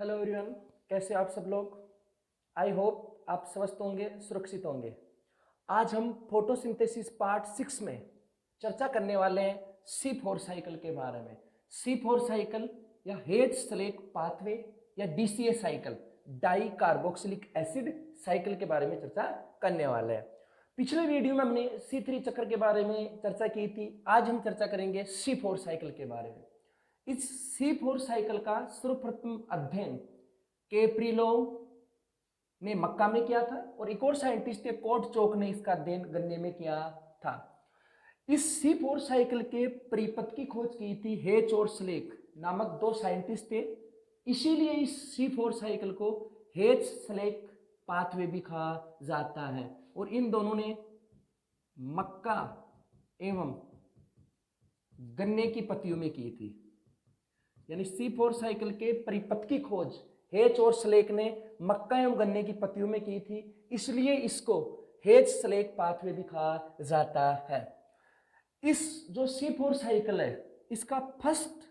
Hello everyone, कैसे आप सब लोग। आई होप आप स्वस्थ होंगे, सुरक्षित होंगे। आज हम फोटोसिंथेसिस पार्ट 6 में चर्चा करने वाले हैं C4 साइकिल के बारे में। C4 साइकिल या हेज स्लेक पाथवे या DCA cycle, di carboxylic acid cycle के बारे में चर्चा करने वाले हैं। पिछले वीडियो में हमने C3 चक्र के बारे में चर्चा की थी। आज हम चर्चा करेंगे C4 साइकिल के बारे में। इस C4 साइकिल का सर्वप्रथम अध्ययन कैप्रिलोव ने मक्का में किया था और एक और साइंटिस्ट थे कोट चोक ने इसका अध्ययन गन्ने में किया था। इस C4 साइकिल के परिपथ की खोज की थी हेच और स्लेक नामक दो साइंटिस्ट थे। इसीलिए इस C4 साइकिल को हेच स्लेक पाथवे भी कहा जाता है और इन दोनों ने मक्का एवं गन्ने की पत्तियों में की थी। यानी C4 साइकिल के परिपथ की खोज हेच और स्लेक ने मक्का एवं गन्ने की पत्तियों में की थी, इसलिए इसको हेच स्लेक पाथवे भी कहा जाता है। इस जो C4 साइकिल है, इसका फर्स्ट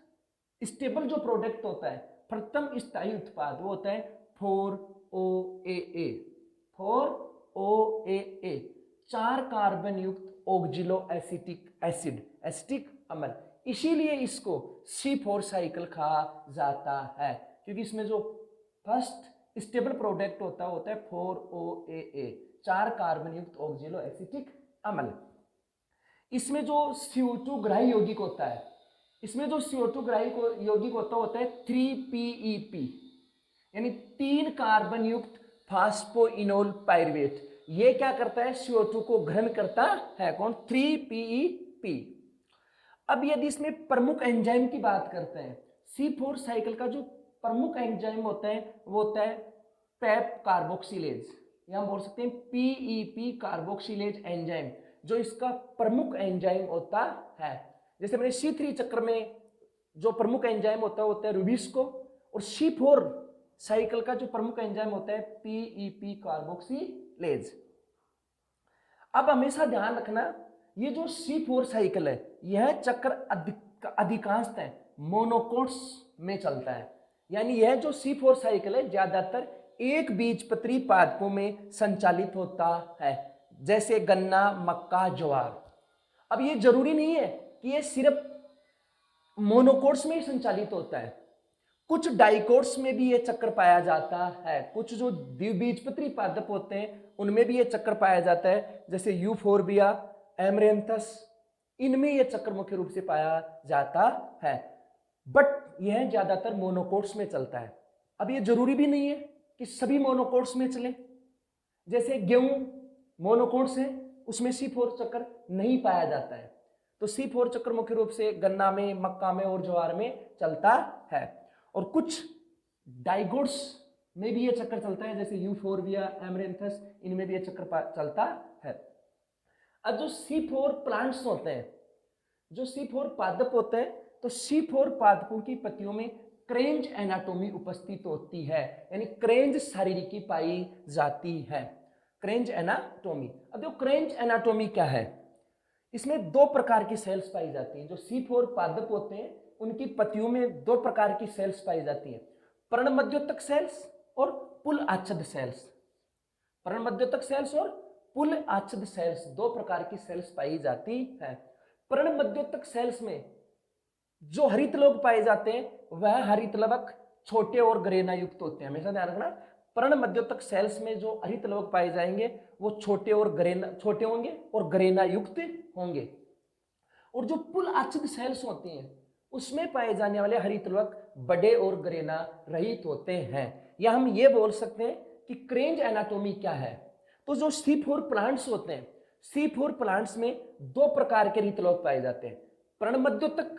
स्टेबल जो प्रोडक्ट होता है, प्रथम स्थायी उत्पाद, वो होता है 4OAA। 4OAA 4 कार्बन युक्त ऑक्जिलो एसिटिक एसिड, एसिटिक अम्ल। इसीलिए इसको C4 साइकिल कहा जाता है, क्योंकि इसमें जो फर्स्ट स्टेबल प्रोडक्ट होता है 4OAA, 4 कार्बन युक्त ऑक्जिलो एसिटिक अम्ल। इसमें जो CO2 ग्राही यौगिक होता है, इसमें जो CO2 ग्राही यौगिक होता है 3PEP, यानी 3 कार्बन युक्त फास्फोइनोल पायरुवेट। ये क्या करता है? CO2 को ग्रहण करता है। कौन? 3PEP। अब यदि इसमें प्रमुख एंजाइम की बात करते हैं, C4 साइकिल का जो प्रमुख एंजाइम होता है वो होता है पेप कार्बोक्सिलेज, या हम बोल सकते हैं PEP कार्बोक्सिलेज एंजाइम, जो इसका प्रमुख एंजाइम होता है। जैसे मैंने C3 चक्र में जो प्रमुख एंजाइम होता है रुबिस्को, और C4 साइकिल का जो प्रमुख एंजाइम होता है PEP कार्बोक्सिलेज। अब हमेशा ध्यान रखना, ये जो C4 साइकिल है, यह चक्र अधिकांशतः मोनोकोट्स में चलता है। यानी यह जो C4 साइकिल है ज्यादातर एक बीजपत्री पादपों में संचालित होता है, जैसे गन्ना, मक्का, ज्वार। अब ये जरूरी नहीं है कि ये सिर्फ मोनोकोट्स में ही संचालित होता है, कुछ डाइकोट्स में भी ये चक्र पाया जाता है। कुछ जो द्विबीजपत्री पादप होते हैं उनमें भी ये चक्र पाया जाता है, जैसे यूफोर्बिया, एमरेंथस, इनमें यह चक्र मुख्य रूप से पाया जाता है, बट यह ज्यादातर मोनोकोट्स में चलता है। अब ये जरूरी भी नहीं है कि सभी मोनोकोट्स में चले। जैसे गेहूं मोनोकोट्स है, उसमें C4 चक्र नहीं पाया जाता है, तो C4 चक्र मुख्य रूप से गन्ना में, मक्का में और ज्वार में चलता है। और कुछ डाइगोट्स में भी ये चक्र चलता है, जैसे यूफोर्बिया, एमरेंथस, इनमें भी ये चक्र चलता है। अब जो C4 प्लांट्स होते हैं, जो C4 पादप होते हैं, तो C4 पादपों की पत्तियों में क्रेंज एनाटोमी उपस्थित होती है, यानी क्रेंज शारीरिकी पाई जाती है। क्रेंज एनाटोमी। अब जो क्रेंज एनाटोमी क्या है, इसमें दो प्रकार की सेल्स पाई जाती हैं। जो C4 पादप होते हैं उनकी पत्तियों में दो प्रकार की सेल्स पाई जाती हैं, पर्णमध्योतक सेल्स और पुल आच्छद सेल्स। पर्णमध्योतक सेल्स और पुल आच्छद सेल्स, दो प्रकार की सेल्स पाई जाती है। पर्णमध्योतक सेल्स में जो हरित लवक पाए जाते हैं वह हरित लवक छोटे और गरेना युक्त होते हैं। हमेशा ध्यान रखना, पर्णमध्योतक सेल्स में जो हरित लवक पाए जाएंगे वो छोटे होंगे और गरेना युक्त होंगे। और जो पुल आच्छद सेल्स होती हैं उसमें पाए जाने वाले हरित लवक बड़े और गरेना रहित होते हैं। या हम ये बोल सकते हैं कि क्रेंज एनाटोमी क्या है। तो जो C4 प्लांट्स होते हैं, C4 प्लांट्स में दो प्रकार के हरित लवक पाए जाते हैं। पर्णमध्योतक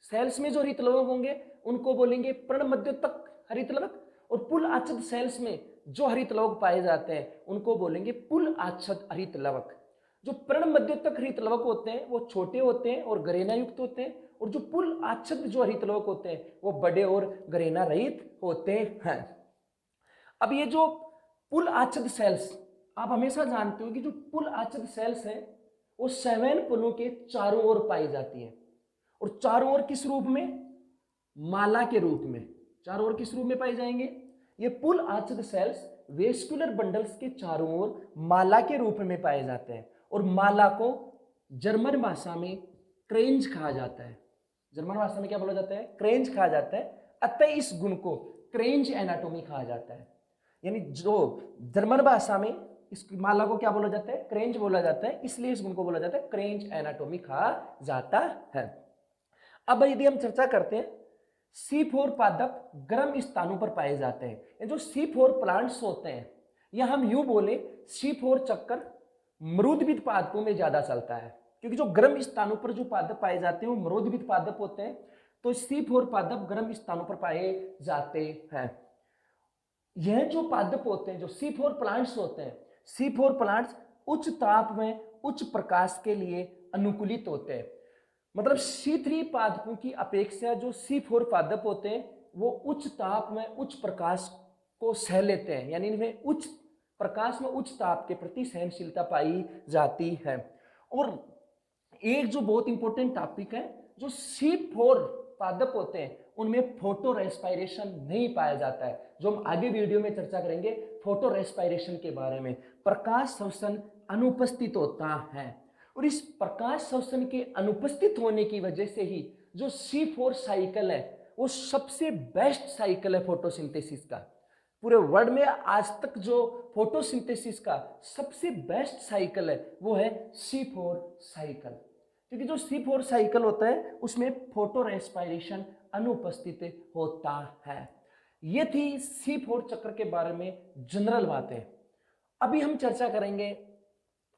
सेल्स में जो हरित लवक होंगे उनको बोलेंगे पर्णमध्योतक हरित लवक, और पुल आच्छद सेल्स में जो हरित लवक पाए जाते हैं उनको बोलेंगे पुल आच्छद हरित लवक। जो पर्णमध्योतक हरित लवक होते हैं वो छोटे होते हैं और गरेना युक्त होते हैं, और जो पुल आच्छद जो हरित लवक होते हैं वो बड़े और गरेना रहित होते हैं। अब ये जो पुल आच्छद सेल्स, आप हमेशा जानते हो कि जो पुल आच्छद सेल्स है वो 7 पुलों के चारों ओर पाई जाती है, और चारों ओर किस रूप में? माला के रूप में। चारों ओर किस रूप में पाए जाएंगे? ये पुल आर्च्ड सेल्स वेस्कुलर बंडल्स के चारों ओर माला के रूप में पाए जाते हैं और माला को जर्मन भाषा में क्रेंज कहा जाता है। जर्मन भाषा में क्या बोला जाता है? क्रेंज कहा जाता है। अतः इस गुण को क्रेंज एनाटोमी कहा जाता है। यानी जो जर्मन भाषा में इस माला को क्या बोला जाता है? क्रेंज बोला जाता है, इसलिए इस गुण को बोला जाता है क्रेंज एनाटोमी कहा जाता है। अब यदि हम चर्चा करते हैं, C4 पादप गर्म स्थानों पर पाए जाते हैं। ये जो C4 प्लांट्स होते हैं, या हम यूं बोले C4 चक्कर मृदविद पादपों में ज्यादा चलता है, क्योंकि जो गर्म स्थानों पर जो पादप पाए जाते हैं वो मृदविद पादप होते हैं। तो C4 पादप गर्म स्थानों पर पाए जाते हैं। यह जो पादप होते हैं, जो C4 प्लांट्स होते हैं, C4 प्लांट्स उच्च ताप में उच्च प्रकाश के लिए अनुकूलित होते हैं। मतलब C3 पादपों की अपेक्षा जो C4 पादप होते हैं वो उच्च ताप में उच्च प्रकाश को सह लेते हैं, यानी इनमें उच्च प्रकाश में उच्च ताप के प्रति सहनशीलता पाई जाती है। और एक जो बहुत इंपॉर्टेंट टॉपिक है, जो C4 पादप होते हैं उनमें फोटो रेस्पायरेशन नहीं पाया जाता है, जो हम आगे वीडियो में चर्चा करेंगे फोटो रेस्पायरेशन के बारे में। प्रकाश श्वसन अनुपस्थित होता है और इस प्रकाश श्वसन के अनुपस्थित होने की वजह से ही जो C4 साइकिल है वो सबसे बेस्ट साइकिल है फोटोसिंथेसिस का। पूरे वर्ल्ड में आज तक जो फोटोसिंथेसिस का सबसे बेस्ट साइकिल है वो है C4 साइकिल, क्योंकि जो C4 साइकिल होता है उसमें फोटो रेस्पायरेशन अनुपस्थित होता है। ये थी C4 चक्र के बारे में जनरल बातें। अभी हम चर्चा करेंगे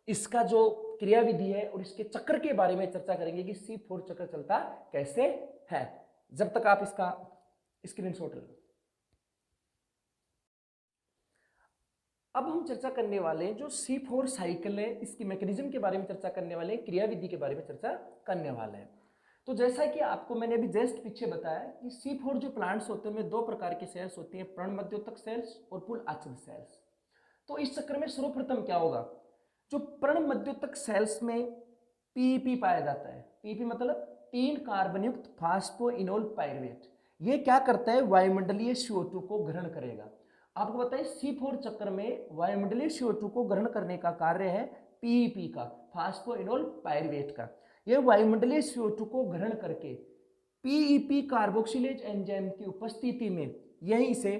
इसका जो क्रियाविधि है और इसके चक्र के बारे में चर्चा करेंगे कि C4 चक्र चलता कैसे है। जब तक आप इसका स्क्रीनशॉट ले लो। अब हम चर्चा करने वाले हैं जो C4 साइकिल है, इसकी मैकेनिज्म के बारे में चर्चा करने वाले हैं, क्रियाविधि के बारे में चर्चा करने वाले हैं। तो जैसा कि आपको मैंने अभी जस्ट पीछे बताया कि C4 जो प्लांट्स होते हैं उनमें दो प्रकार की सेल्स होती हैं, पर्णमध्योतक सेल्स और पुल आच्छादित सेल्स। तो इस चक्र में सर्वप्रथम क्या होगा, जो पर्णमध्योतक सेल्स में पीईपी पाया जाता है। पीईपी मतलब 3 कार्बन युक्त फास्फोइनोल पायरुवेट। ये क्या करता है? वायुमंडलीय CO2 को ग्रहण करेगा। आपको बताएं C4 चक्र में वायुमंडलीय CO2 को ग्रहण करने का कार्य है पीईपी का, फास्फोइनोल पायरुवेट का। यह वायुमंडलीय CO2 को ग्रहण करके पीईपी कार्बोक्सिलेज एंजाइम की उपस्थिति में यहीं से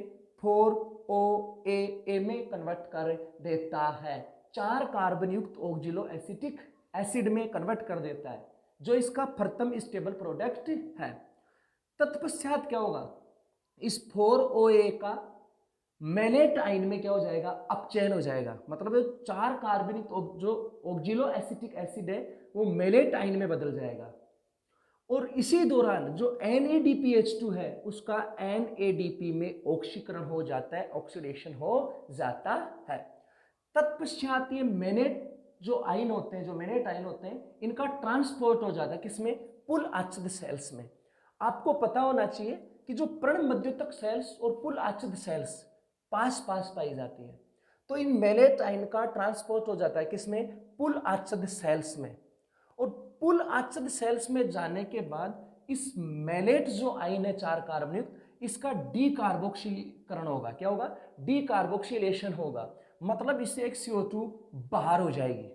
4OAA में कन्वर्ट कर देता है, 4 कार्बन युक्त ऑक्जिलो एसिटिक एसिड में कन्वर्ट कर देता है, जो इसका प्रथम स्टेबल प्रोडक्ट है। तत्पश्चात क्या होगा, इस 4OA का मेलेट आयन में क्या हो जाएगा? अपचयन हो जाएगा। मतलब 4 कार्बनिक जो ऑक्जिलो एसिटिक एसिड है वो मेलेट आयन में बदल जाएगा और इसी दौरान जो NADPH2 है उसका NADP में ऑक्सीकरण हो जाता है, ऑक्सीडेशन हो जाता है। तत्पश्चात ये मेनेट जो आयन होते हैं, जो मेनेट आयन होते हैं, इनका ट्रांसपोर्ट हो जाता है किसमें? पुल आच्छादित सेल्स में। आपको पता होना चाहिए कि जो पर्णमध्योतक सेल्स और पुल आच्छादित सेल्स पास पास पाई जाती है, तो इन मेलेट आयन का ट्रांसपोर्ट हो जाता है किसमें? पुल आच्छादित सेल्स में। और पुल आच्छादित सेल्स में जाने के बाद इस मेलेट जो आयन है 4 कार्बन युक्त, इसका डीकार्बोक्सिलीकरण होगा। क्या होगा? डीकार्बोक्सिलेशन होगा। मतलब इससे एक CO2 बाहर हो जाएगी।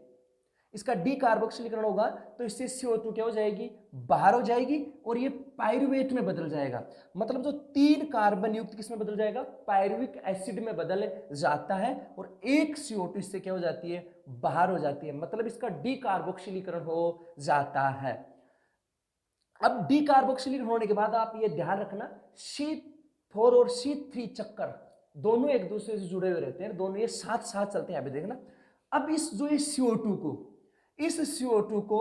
इसका डीकार्बोक्सिलीकरण होगा तो इससे CO2 क्या हो जाएगी? बाहर हो जाएगी और ये पायरुवेट में बदल जाएगा। मतलब जो 3 कार्बन युक्त किसमें बदल जाएगा? पायरुविक एसिड में बदल जाता है और एक CO2 इससे क्या हो जाती है? बाहर हो जाती है। मतलब इसका डीकार्बोक्सिलीकरण हो जाता है। अब डीकार्बोक्सिलीकरण होने के बाद आप ये ध्यान रखना, C4 और C3 चक्कर दोनों एक दूसरे से जुड़े हुए रहते हैं, दोनों ये साथ साथ चलते हैं। अभी देखना, अब इस जो इस CO2 को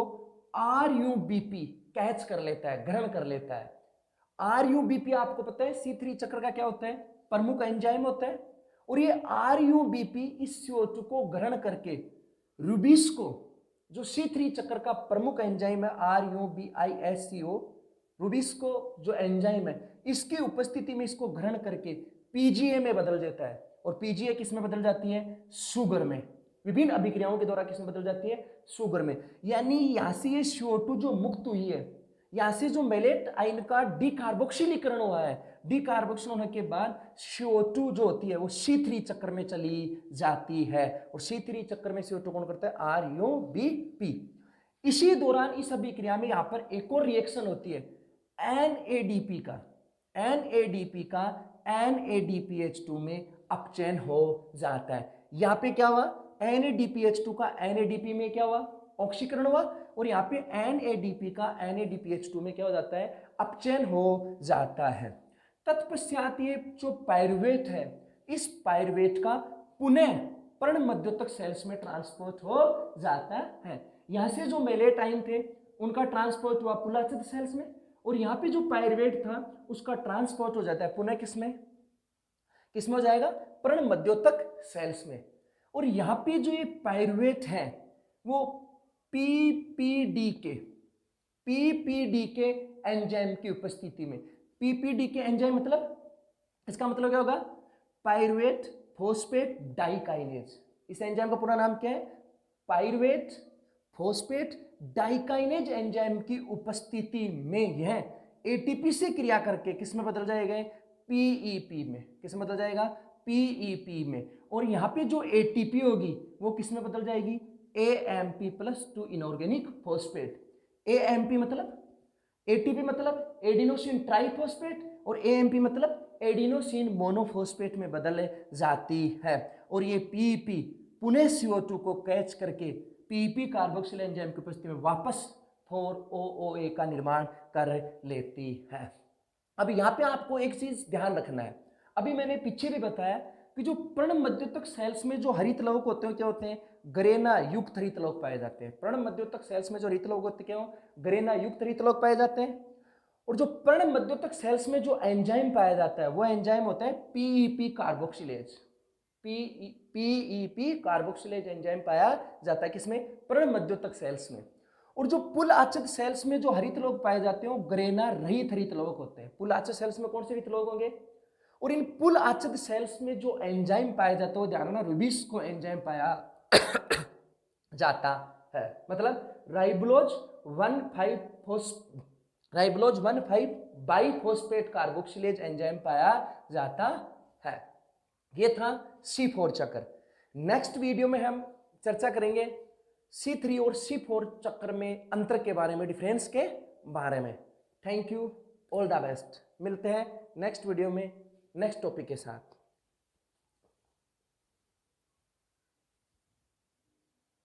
RUBP कैच कर लेता है, ग्रहण कर लेता है। RUBP आपको पता है C3 चक्र का क्या होता है? प्रमुख एंजाइम होता है। और ये RUBP इस CO2 को ग्रहण करके रूबिस्को, जो C3 चक्र का प्रमुख एंजाइम है RUBISCO, रूबिस्को जो एंजाइम है, इसकी उपस्थिति में इसको ग्रहण करके PGA में बदल देता है। और PGA किस में बदल जाती है? शुगर में। विभिन्न अभिक्रियाओं के द्वारा किस में बदल जाती है? शुगर में। यानी यहां से ये CO2 जो मुक्त हुई है, यहां से जो मेलेट आयन का डीकार्बोक्सिलीकरण हुआ है, डीकार्बोक्सिल होने के बाद CO2 जो होती है वो C3 चक्र में चली जाती है, और C3 चक्र में CO2 कौन करता है, RUBP। इसी दौरान इस अभिक्रिया में यहां पर एक और रिएक्शन होती है NADP का, NADP का NADPH2 में अपचयन हो जाता है। यहां पे क्या हुआ, NADPH2 का NADP में क्या हुआ, ऑक्सीकरण हुआ, और यहाँ पे NADP का NADPH2 में क्या हो जाता है, अपचयन हो जाता है। तत्पश्चात ये जो पायरुवेट है, इस पायरुवेट का पुनः पर्ण मध्योतक सेल्स में ट्रांसपोर्ट हो जाता है। यहाँ से जो मेलेट आयन थे उनका ट्रांसपोर्ट हुआ पुलाचित सेल्स में, और यहाँ पे जो पायरुवेट था उसका ट्रांसपोर्ट हो जाता है पुनः किसमें हो जाएगा, पर्ण मध्योतक सेल्स में। और यहाँ पे जो ये पायरुवेट है वो पीपीडी के एंजाइम की उपस्थिति में, पीपीडी के एंजाइम मतलब, इसका मतलब क्या होगा, पायरुवेट फोस्फेट डाइकाइनेज। इस एंजाइम का पूरा नाम क्या है, पायरुवेट फोस्फेट डाइकाइनेज एंजाइम की उपस्थिति में यह एटीपी से क्रिया करके किस में बदल जाएगा, पीईपी में। किस में बदल जाएगा, पीईपी में। और यहाँ पे जो एटीपी होगी वो किस में बदल जाएगी, AMP plus 2 inorganic phosphate. AMP मतलब, ATP मतलब एडिनोसिन ट्राइफॉस्फेट, और AMP मतलब एडिनोसिन मोनोफॉस्फेट में बदल जाती है। और ये पीईपी पुनः CO2 को कैच करके पीईपी कार्बोक्सिल एंजाइम की उपस्थिति में वापस 4OOA का निर्माण कर लेती है। अब यहाँ पे आपको एक चीज ध्यान रखना है, अभी मैंने पीछे भी बताया कि जो पर्ण मध्योतक सेल्स में जो हरित लवक होते हैं क्या होते हैं, गरेना युक्त हरित लवक पाए जाते हैं। पर्ण मध्योतक सेल्स में जो हरित लवक होते हैं क्या हो, गरेना युक्त हरित लवक पाए जाते हैं। और जो पर्ण मध्योतक सेल्स में जो एंजाइम पाया जाता है वो एंजाइम होता है PEP carboxylase. PEP carboxylase enzyme पाया जाता है किसमें, पर्ण मध्योतक सेल्स में। और जो पुल आच्छादित सेल्स में जो हरित लवक पाए जाते हैं वो गरेना रहित हरित लवक होते हैं। पुल आच्छादित सेल्स में कौन से हरित लवक होंगे, और इन पुल आच्छादित सेल्स में जो एंजाइम पाया जाता है, ध्यान रखना रुबिस को एंजाइम पाया जाता है। मतलब राइबोलोज 1,5 बाइफॉस्फेट कार्बोक्सिलेज एंजाइम पाया जाता है। ये था C4 चक्र। नेक्स्ट वीडियो में हम चर्चा करेंगे C3 और C4 चक्र में अंतर के बारे में, डिफरेंस के बारे में। Thank you, all the best. मिलते हैं नेक्स्ट वीडियो में नेक्स्ट टॉपिक के साथ।